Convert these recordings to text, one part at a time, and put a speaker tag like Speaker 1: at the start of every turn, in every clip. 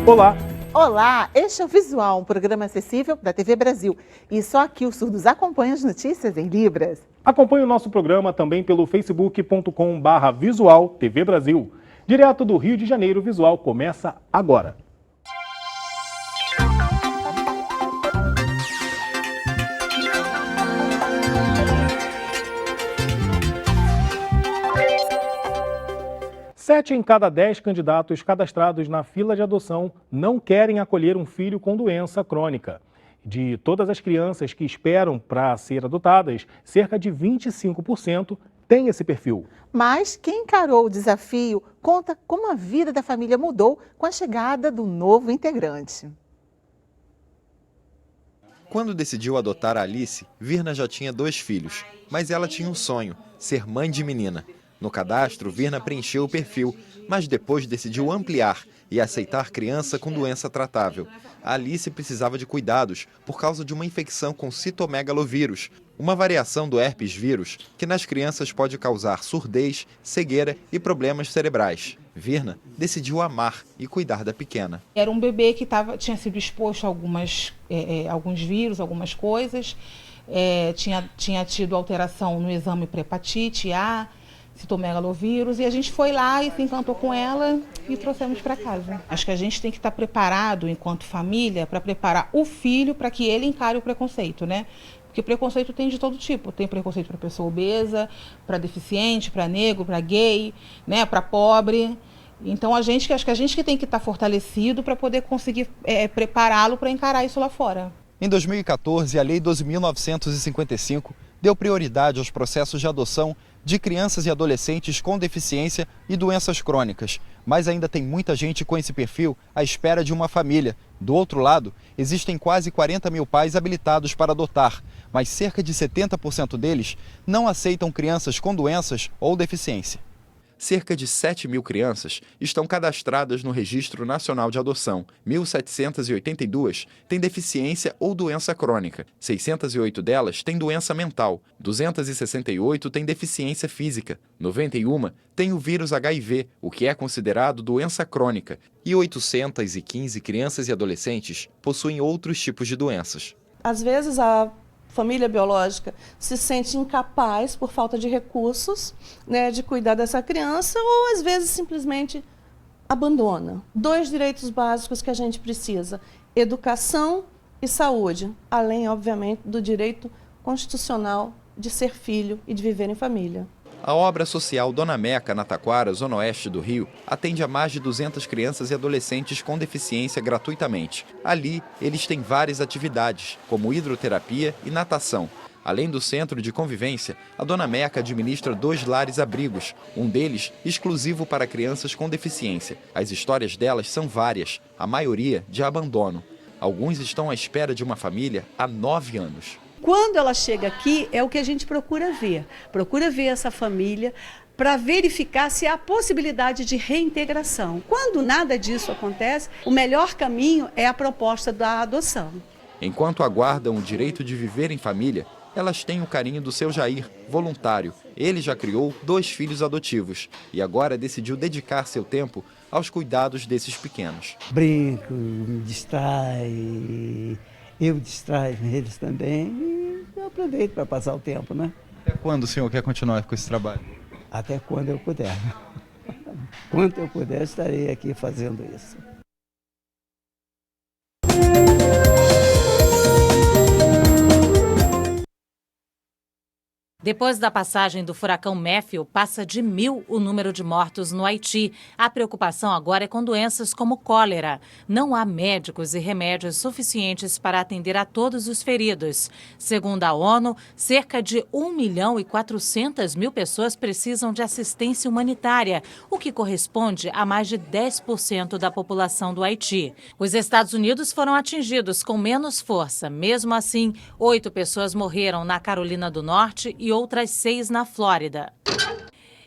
Speaker 1: Olá!
Speaker 2: Olá, este é o Visual, um programa acessível da TV Brasil. E só aqui os surdos acompanham as notícias em Libras.
Speaker 1: Acompanhe o nosso programa também pelo facebook.com/Visual TV Brasil. Direto do Rio de Janeiro, o Visual começa agora. Sete em cada 10 candidatos cadastrados na fila de adoção não querem acolher um filho com doença crônica. De todas as crianças que esperam para ser adotadas, cerca de 25% têm esse perfil.
Speaker 2: Mas quem encarou o desafio conta como a vida da família mudou com a chegada do novo integrante.
Speaker 3: Quando decidiu adotar a Alice, Virna já tinha 2 filhos, mas ela tinha um sonho, ser mãe de menina. No cadastro, Virna preencheu o perfil, mas depois decidiu ampliar e aceitar criança com doença tratável. A Alice precisava de cuidados por causa de uma infecção com citomegalovírus, uma variação do herpes vírus que nas crianças pode causar surdez, cegueira e problemas cerebrais. Virna decidiu amar e cuidar da pequena.
Speaker 4: Era um bebê que tinha sido exposto a alguns vírus, algumas coisas, tinha tido alteração no exame pré-hepatite A, citomegalovírus, e a gente foi lá e se encantou com ela e trouxemos para casa. Acho que a gente tem que estar preparado, enquanto família, para preparar o filho para que ele encare o preconceito, né? Porque preconceito tem de todo tipo. Tem preconceito para pessoa obesa, para deficiente, para negro, para gay, né? Para pobre. Então acho que a gente que tem que estar fortalecido para poder conseguir prepará-lo para encarar isso lá fora.
Speaker 3: Em 2014, a Lei 12.955 deu prioridade aos processos de adoção de crianças e adolescentes com deficiência e doenças crônicas. Mas ainda tem muita gente com esse perfil à espera de uma família. Do outro lado, existem quase 40 mil pais habilitados para adotar, mas cerca de 70% deles não aceitam crianças com doenças ou deficiência. Cerca de 7 mil crianças estão cadastradas no Registro Nacional de Adoção. 1.782 têm deficiência ou doença crônica. 608 delas têm doença mental. 268 têm deficiência física. 91 têm o vírus HIV, o que é considerado doença crônica. E 815 crianças e adolescentes possuem outros tipos de doenças.
Speaker 5: Às vezes a família biológica se sente incapaz por falta de recursos, né, de cuidar dessa criança, ou às vezes simplesmente abandona. 2 direitos básicos que a gente precisa: educação e saúde, além, obviamente, do direito constitucional de ser filho e de viver em família.
Speaker 3: A obra social Dona Meca, na Taquara, zona oeste do Rio, atende a mais de 200 crianças e adolescentes com deficiência gratuitamente. Ali, eles têm várias atividades, como hidroterapia e natação. Além do centro de convivência, a Dona Meca administra 2 lares-abrigos, um deles exclusivo para crianças com deficiência. As histórias delas são várias, a maioria de abandono. Alguns estão à espera de uma família há 9 anos.
Speaker 6: Quando ela chega aqui, é o que a gente procura ver essa família para verificar se há possibilidade de reintegração. Quando nada disso acontece, o melhor caminho é a proposta da adoção.
Speaker 3: Enquanto aguardam o direito de viver em família, elas têm o carinho do seu Jair, voluntário. Ele já criou 2 filhos adotivos e agora decidiu dedicar seu tempo aos cuidados desses pequenos.
Speaker 7: Brinco, me distrai, eu distraio eles também e eu aproveito para passar o tempo, né?
Speaker 3: Até quando o senhor quer continuar com esse trabalho?
Speaker 7: Até quando eu puder. Quanto eu puder, estarei aqui fazendo isso.
Speaker 8: Depois da passagem do furacão Matthew, passa de 1.000 o número de mortos no Haiti. A preocupação agora é com doenças como cólera. Não há médicos e remédios suficientes para atender a todos os feridos. Segundo a ONU, cerca de 1.400.000 pessoas precisam de assistência humanitária, o que corresponde a mais de 10% da população do Haiti. Os Estados Unidos foram atingidos com menos força. Mesmo assim, 8 pessoas morreram na Carolina do Norte e outras 6 na Flórida.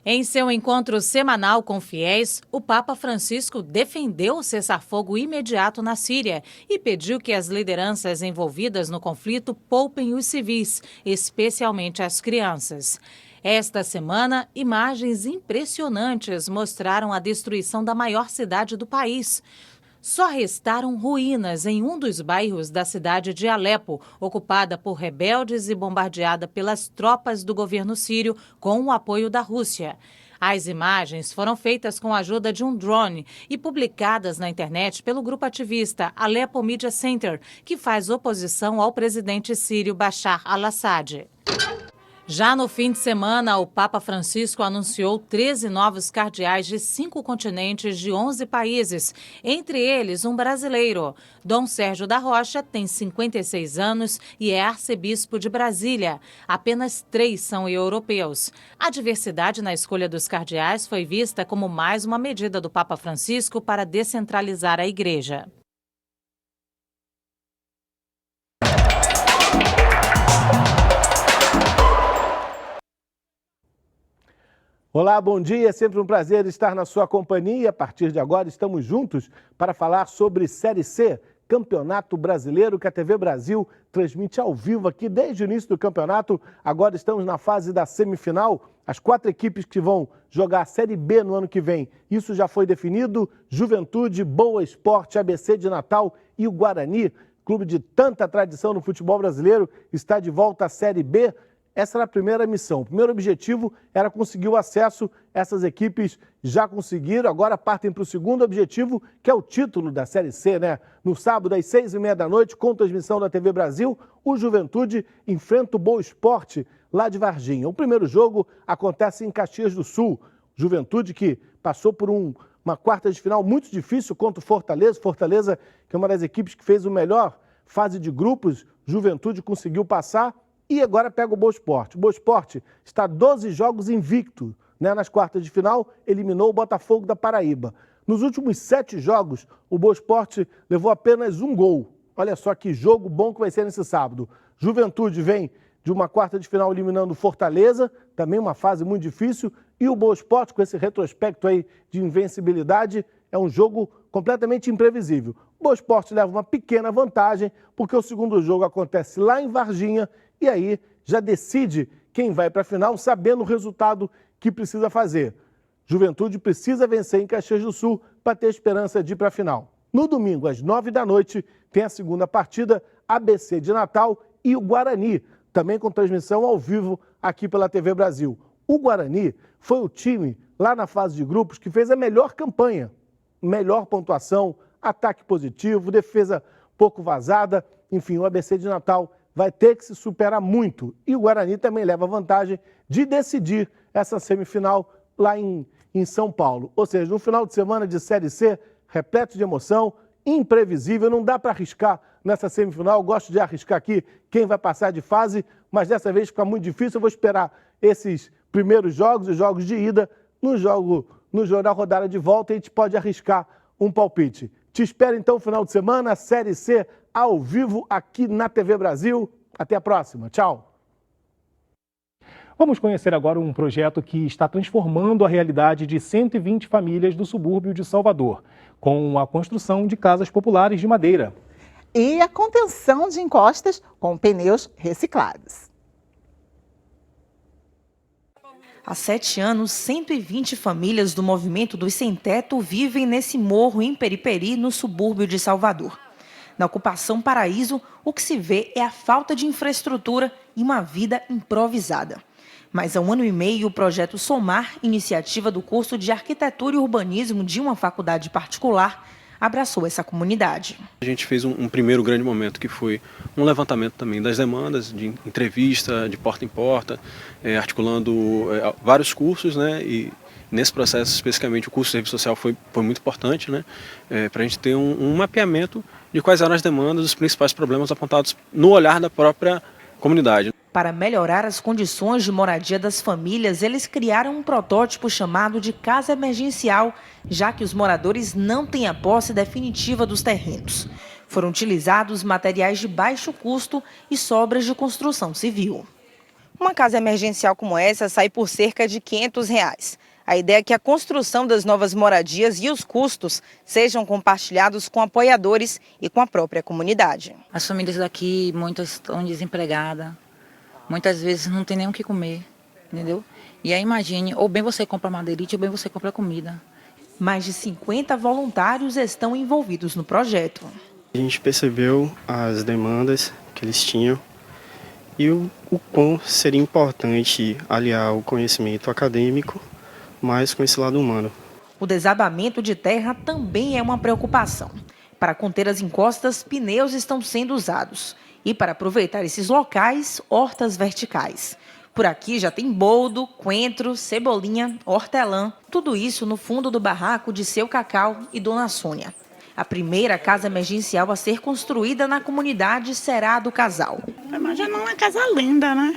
Speaker 8: Em seu encontro semanal com fiéis, o Papa Francisco defendeu o cessar-fogo imediato na Síria e pediu que as lideranças envolvidas no conflito poupem os civis, especialmente as crianças. Esta semana, imagens impressionantes mostraram a destruição da maior cidade do país. Só restaram ruínas em um dos bairros da cidade de Alepo, ocupada por rebeldes e bombardeada pelas tropas do governo sírio com o apoio da Rússia. As imagens foram feitas com a ajuda de um drone e publicadas na internet pelo grupo ativista Aleppo Media Center, que faz oposição ao presidente sírio Bashar al-Assad. Já no fim de semana, o Papa Francisco anunciou 13 novos cardeais de 5 continentes de 11 países, entre eles um brasileiro. Dom Sérgio da Rocha tem 56 anos e é arcebispo de Brasília. Apenas 3 são europeus. A diversidade na escolha dos cardeais foi vista como mais uma medida do Papa Francisco para descentralizar a igreja.
Speaker 9: Olá, bom dia, é sempre um prazer estar na sua companhia. A partir de agora estamos juntos para falar sobre Série C, Campeonato Brasileiro, que a TV Brasil transmite ao vivo aqui desde o início do campeonato. Agora estamos na fase da semifinal, as 4 equipes que vão jogar a Série B no ano que vem. Isso já foi definido: Juventude, Boa Esporte, ABC de Natal e o Guarani, clube de tanta tradição no futebol brasileiro, está de volta à Série B. Essa era a primeira missão. O primeiro objetivo era conseguir o acesso. Essas equipes já conseguiram, agora partem para o segundo objetivo, que é o título da Série C, né? No sábado, às 6h30 da noite, com transmissão da TV Brasil, o Juventude enfrenta o Boa Esporte, lá de Varginha. O primeiro jogo acontece em Caxias do Sul. Juventude que passou por uma quarta de final muito difícil contra o Fortaleza. Fortaleza, que é uma das equipes que fez o melhor fase de grupos, Juventude conseguiu passar. E agora pega o Boa Esporte. O Boa Esporte está 12 jogos invicto, né? Nas quartas de final, eliminou o Botafogo da Paraíba. Nos últimos 7 jogos, o Boa Esporte levou apenas 1 gol. Olha só que jogo bom que vai ser nesse sábado. Juventude vem de uma quarta de final eliminando o Fortaleza, também uma fase muito difícil. E o Boa Esporte, com esse retrospecto aí de invencibilidade, é um jogo completamente imprevisível. O Boa Esporte leva uma pequena vantagem, porque o segundo jogo acontece lá em Varginha. E aí já decide quem vai para a final, sabendo o resultado que precisa fazer. Juventude precisa vencer em Caxias do Sul para ter esperança de ir para a final. No domingo, às 9 da noite, tem a segunda partida, ABC de Natal e o Guarani, também com transmissão ao vivo aqui pela TV Brasil. O Guarani foi o time, lá na fase de grupos, que fez a melhor campanha, melhor pontuação, ataque positivo, defesa pouco vazada, enfim, o ABC de Natal vai ter que se superar muito. E o Guarani também leva a vantagem de decidir essa semifinal lá em São Paulo. Ou seja, no final de semana de Série C, repleto de emoção, imprevisível, não dá para arriscar nessa semifinal. Eu gosto de arriscar aqui quem vai passar de fase, mas dessa vez fica muito difícil. Eu vou esperar esses primeiros jogos, os jogos de ida, no jogo da rodada de volta, a gente pode arriscar um palpite. Te espero então no final de semana, Série C ao vivo aqui na TV Brasil. Até a próxima. Tchau.
Speaker 1: Vamos conhecer agora um projeto que está transformando a realidade de 120 famílias do subúrbio de Salvador, com a construção de casas populares de madeira.
Speaker 2: E a contenção de encostas com pneus reciclados.
Speaker 10: Há 7 anos, 120 famílias do movimento dos Sem Teto vivem nesse morro em Periperi, no subúrbio de Salvador. Na ocupação Paraíso, o que se vê é a falta de infraestrutura e uma vida improvisada. Mas há 1 ano e meio, o projeto Somar, iniciativa do curso de Arquitetura e Urbanismo de uma faculdade particular, abraçou essa comunidade.
Speaker 11: A gente fez um primeiro grande momento, que foi um levantamento também das demandas, de entrevista, de porta em porta, articulando vários cursos, né? E nesse processo, especificamente, o curso de serviço social foi muito importante, né? Para a gente ter um mapeamento de quais eram as demandas, os principais problemas apontados no olhar da própria comunidade.
Speaker 10: Para melhorar as condições de moradia das famílias, eles criaram um protótipo chamado de casa emergencial, já que os moradores não têm a posse definitiva dos terrenos. Foram utilizados materiais de baixo custo e sobras de construção civil. Uma casa emergencial como essa sai por cerca de R$500. A ideia é que a construção das novas moradias e os custos sejam compartilhados com apoiadores e com a própria comunidade.
Speaker 12: As famílias daqui, muitas estão desempregadas, muitas vezes não tem nem o que comer, entendeu? E aí imagine, ou bem você compra madeirite, ou bem você compra comida.
Speaker 10: Mais de 50 voluntários estão envolvidos no projeto.
Speaker 13: A gente percebeu as demandas que eles tinham e o quão seria importante aliar o conhecimento acadêmico mais com esse lado humano.
Speaker 10: O desabamento de terra também é uma preocupação. Para conter as encostas, pneus estão sendo usados. E para aproveitar esses locais, hortas verticais. Por aqui já tem boldo, coentro, cebolinha, hortelã, tudo isso no fundo do barraco de Seu Cacau e Dona Sônia. A primeira casa emergencial a ser construída na comunidade será a do casal.
Speaker 14: Mas já não é uma casa linda, né?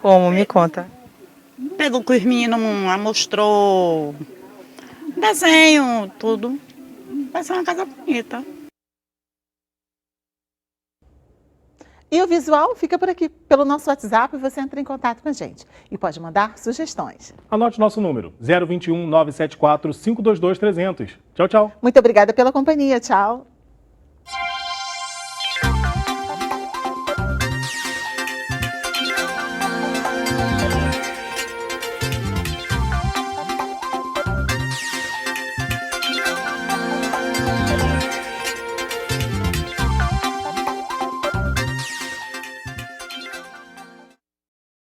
Speaker 10: Como? Me conta.
Speaker 14: Pelo que os meninos mostrou, desenho, tudo. Vai ser uma casa bonita.
Speaker 2: E o visual fica por aqui. Pelo nosso WhatsApp, você entra em contato com a gente. E pode mandar sugestões.
Speaker 1: Anote nosso número, 021 974 522 300. Tchau, tchau.
Speaker 2: Muito obrigada pela companhia. Tchau.